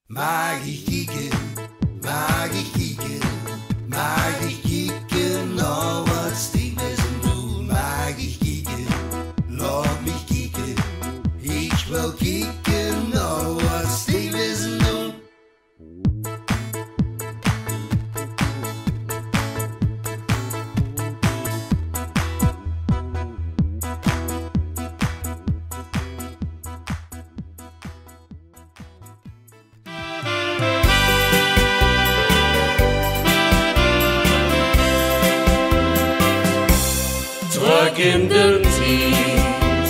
Mag ik kieken, nou wat Steve is aan doen. Mag ik kieken, laat mich kieken, ik wil kieken, nou wat Steve is aan doen. Terug in de tijd,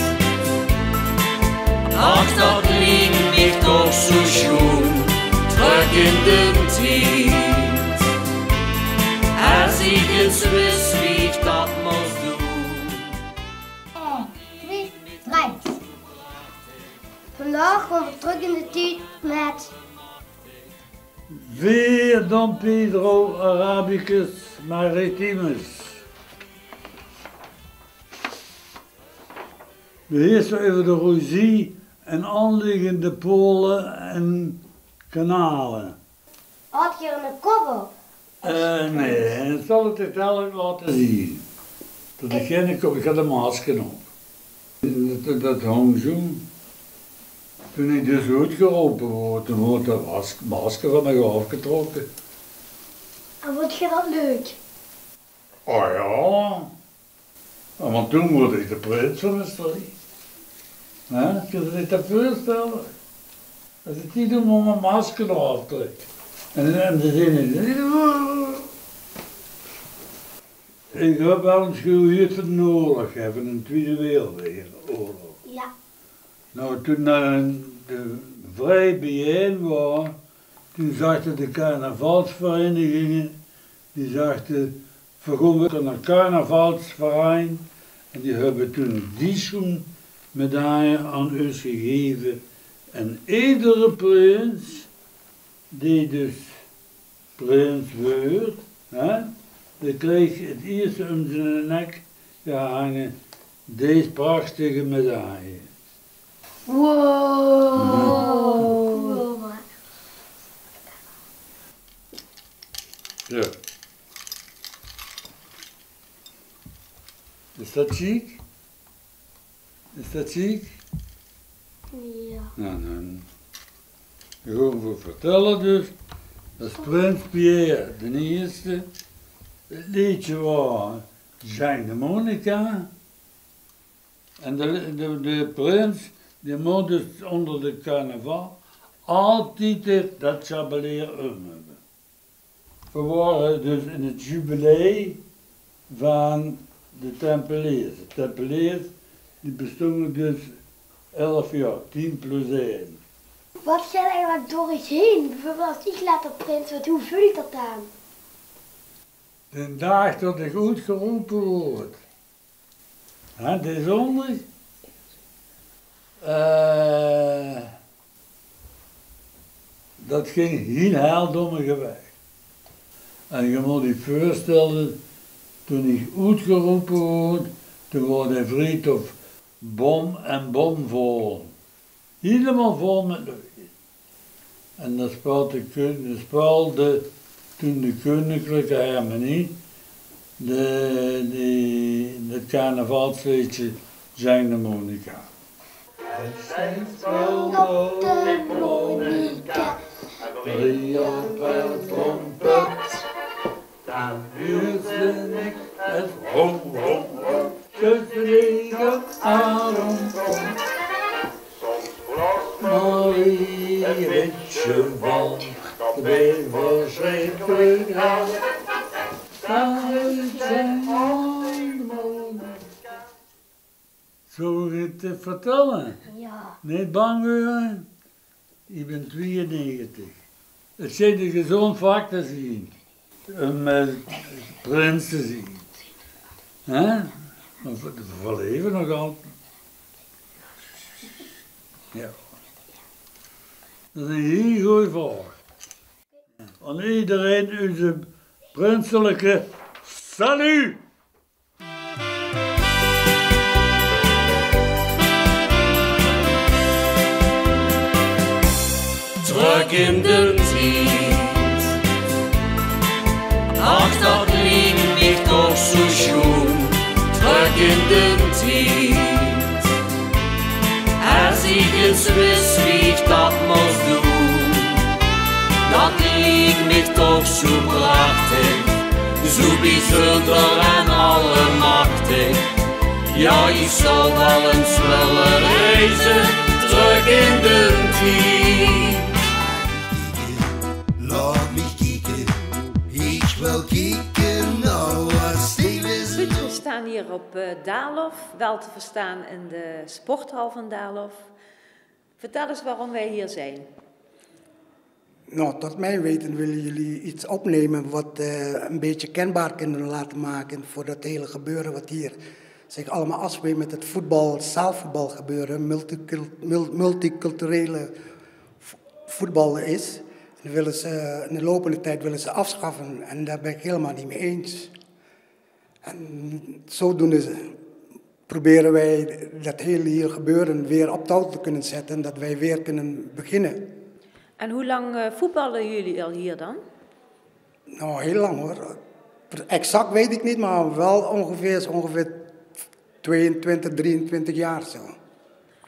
ach dat liegt mich doch so schön. Terug in de tijd, als ik eens wist wie ik dat moest doen. 1, 2, 3. Vandaag gaan we terug in de tijd met Weer Don Pedro Arabicus Maritimus. Beheersen over de Roezie en aanliggende polen en kanalen. had je een koffer. Nee, en ik zal het uiteindelijk laten zien. Dat ik geen kop, ik had een masker op. Dat hong zo. Toen ik dus uitgeroepen word, toen wordt dat masker van mij afgetrokken. En vond je dat leuk? Oh ja. Want toen word ik de prins van de streek. Kun je zich dat voorstellen? Als ik die doe, moet mijn masker eraf trekken. En de zin is... Ik heb wel eens gehuurd voor de oorlog, van de Tweede Wereldoorlog. Ja. Nou, toen de vrij bijeen was, toen zagen de carnavalsverenigingen, die zagen, we gaan naar een carnavalsverein, en die hebben toen een discomedaille aan ons gegeven. En iedere prins, die dus prins werd, die kreeg het eerst om zijn nek gehangen deze prachtige medaille. Wow. Ja. Is dat chic? Is dat chic? Ja. Nou, dan gaan we vertellen dus. Dat is Prins Pierre de eerste. Het liedje was Jeanne Monica. En de prins, die moet dus onder de carnaval altijd dat chabelier hebben. We waren dus in het jubilee van de Tempeliers. De Tempeliers die bestonden dus 11 jaar, 10 plus 1. Wat gaat eigenlijk door iets heen? Bijvoorbeeld als ik later prins word, hoe voel ik dat aan? De dag dat ik uitgeroepen word. Het is anders. Dat ging heel domme geweest. En je moet je voorstellen, toen ik uitgeroepen word, toen was de vriend of bom en bomvol. Helemaal vol met lucht. En dat speelde toen de koninklijke harmonie, het carnavalsliedje Jeanne Monica. En zij speelde de Monica, drieënpijl trompet. Dan huurde ik het ho, ho, ho, gevregen adem komt. Marie, weet je wel, de weer verschrikkelijk hard. Uit zijn harmonica. Zou ik het te vertellen? Ja. Niet bang worden? Ik ben 92. Het zijn de gezond vaak te zien. Om prins te zien. Hè? We leven nog altijd. Ja. Dat is een heel goeie vraag. Aan iedereen onze prinselijke salut! terug in de tijd. Ach, dat liegt mich doch so schön, terug in de tijd. Als ich jetzt wüs, wie ich das muss tun, dat liegt mich doch so prachtig, so bijzonder en allemachtig. Ja, ich soll wel eens willen reizen, terug in de tijd. Laat mich kieken, ik wil kieken naar wat Steven Goed, we staan hier op Daalof, wel te verstaan in de sporthal van Daalof. Vertel eens waarom wij hier zijn. Nou, tot mijn weten willen jullie iets opnemen wat een beetje kenbaar kunnen laten maken voor dat hele gebeuren wat hier zich allemaal afspeelt met het voetbal, zaalvoetbal gebeuren, multiculturele voetbal is. En willen ze, in de lopende tijd willen ze afschaffen en daar ben ik helemaal niet mee eens. En zodoende proberen wij dat hele hier gebeuren weer op touw te kunnen zetten en dat wij weer kunnen beginnen. En hoe lang voetballen jullie al hier dan? Nou, heel lang hoor. Exact weet ik niet, maar wel ongeveer 22, 23 jaar zo.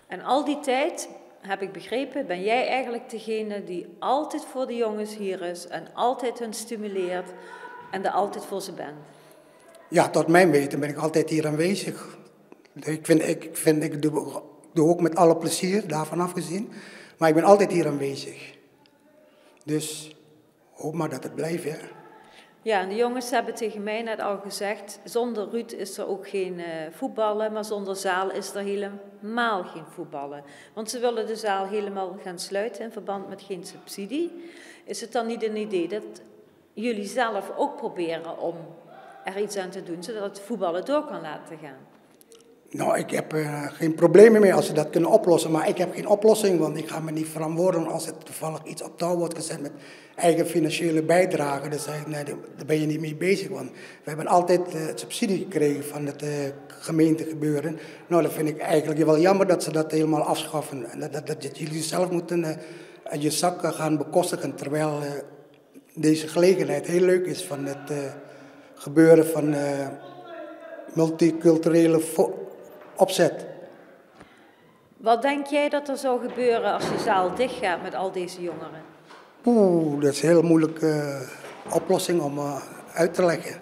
En al die tijd, heb ik begrepen, ben jij eigenlijk degene die altijd voor de jongens hier is en altijd hun stimuleert en er altijd voor ze bent. Ja, tot mijn weten ben ik altijd hier aanwezig. Ik doe ook met alle plezier, daarvan afgezien. Maar ik ben altijd hier aanwezig. Dus hoop maar dat het blijft, hè. Ja, en de jongens hebben tegen mij net al gezegd, zonder Ruud is er ook geen voetballen, maar zonder zaal is er helemaal geen voetballen. Want ze willen de zaal helemaal gaan sluiten in verband met geen subsidie. Is het dan niet een idee dat jullie zelf ook proberen om er iets aan te doen, zodat het voetballen door kan laten gaan? Nou, ik heb geen problemen mee als ze dat kunnen oplossen, maar ik heb geen oplossing, want ik ga me niet verantwoorden als er toevallig iets op touw wordt gezet met eigen financiële bijdrage. Dan zeg ik, nee, daar ben je niet mee bezig, want we hebben altijd subsidie gekregen van het gemeentegebeuren. Nou, dat vind ik eigenlijk wel jammer dat ze dat helemaal afschaffen en dat jullie zelf moeten uit je zak gaan bekostigen, terwijl deze gelegenheid heel leuk is van het gebeuren van multiculturele opzet. Wat denk jij dat er zou gebeuren als de zaal dicht gaat met al deze jongeren? Dat is een heel moeilijke oplossing om uit te leggen.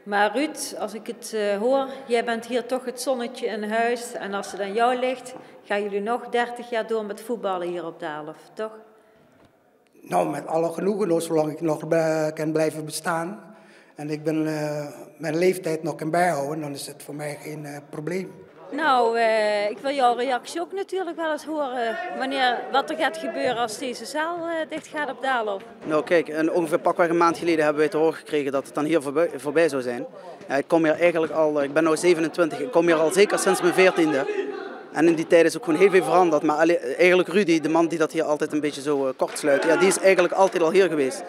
Maar Ruud, als ik het hoor, jij bent hier toch het zonnetje in huis. En als het aan jou ligt, gaan jullie nog 30 jaar door met voetballen hier op Daalof, toch? Nou, met alle genoegen, zolang ik nog kan blijven bestaan. En ik ben mijn leeftijd nog kan bijhouden, dan is het voor mij geen probleem. Nou, ik wil jouw reactie ook natuurlijk wel eens horen. Wat er gaat gebeuren als deze zaal dicht gaat op Daalof. Nou kijk, ongeveer pakweg een maand geleden hebben wij te horen gekregen dat het dan hier voorbij zou zijn. Ik kom hier eigenlijk al, ik ben nu 27, ik kom hier al zeker sinds mijn 14e. En in die tijd is ook gewoon heel veel veranderd. Maar eigenlijk Rudy, de man die dat hier altijd een beetje zo kort sluit, ja, die is eigenlijk altijd al hier geweest.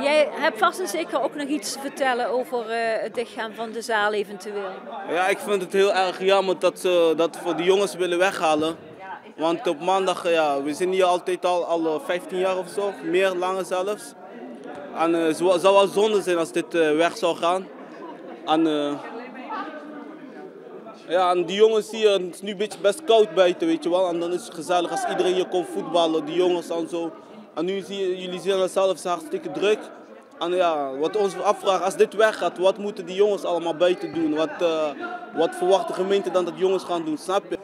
Jij hebt vast en zeker ook nog iets te vertellen over het dichtgaan van de zaal eventueel. Ja, ik vind het heel erg jammer dat ze dat voor de jongens willen weghalen. Want op maandag, ja, we zijn hier altijd al 15 jaar of zo, meer, langer zelfs. En het zou wel zonde zijn als dit weg zou gaan. En die jongens hier, het is nu een beetje best koud buiten, weet je wel. En dan is het gezellig als iedereen hier komt voetballen, die jongens en zo. En nu jullie zien het zelf hartstikke druk. En ja, wat ons afvragen, als dit weggaat, wat moeten die jongens allemaal buiten doen? Wat verwacht de gemeente dan dat jongens gaan doen, snap je?